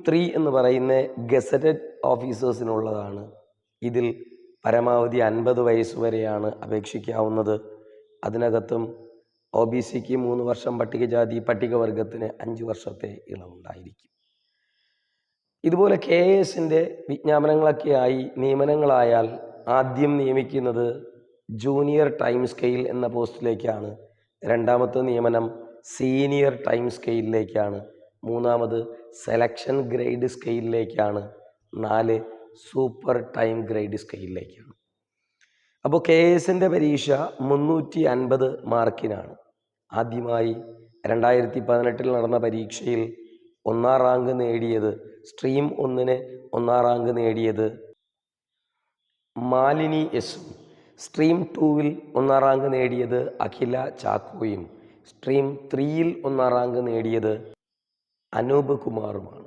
3 എന്ന് പറയുന്ന ഗസറ്റഡ് ഓഫീസേഴ്സിനുള്ളതാണ്. ഇതിൽ പരമാവധി 50 വയസ്സ് വരെയാണ് അപേക്ഷിക്കാവുന്നത്. അതിനകത്തും OBCക്ക് 3 വർഷം, പട്ടികജാതി പട്ടികവർഗത്തിന് 5 വർഷത്തെ ഇളവുണ്ടായിരിക്കും. ഇതുപോലെ KASൻ്റെ വിജ്ഞാപനങ്ങളൊക്കെയായി നിയമനങ്ങളായാൽ ആദ്യം നിയമിക്കുന്നത് ജൂനിയർ ടൈം സ്കെയിൽ എന്ന പോസ്റ്റിലേക്കാണ്. രണ്ടാമത്തെ നിയമനം സീനിയർ ടൈം സ്കെയിലിലേക്കാണ്. മൂന്നാമത് സെലക്ഷൻ ഗ്രേഡ് സ്കെയിലിലേക്കാണ്. 4 സൂപ്പർ ടൈം ഗ്രേഡ് സ്കെയിലിലേക്കാണ്. അപ്പോൾ KASൻ്റെ പരീക്ഷ 350 മാർക്കിനാണ്. ആദ്യമായി 2018 നടന്ന പരീക്ഷയിൽ 1ാം റാങ്ക് നേടിയത്, സ്ട്രീം 1ന് 1ാം റാങ്ക് നേടിയത് മാലിനി എസും, സ്ട്രീം 2വിൽ 1ാം റാങ്ക് നേടിയത് അഖില ചാക്കോയും, സ്ട്രീം 3യിൽ 1ാം റാങ്ക് നേടിയത് അനൂപ് കുമാറുമാണ്.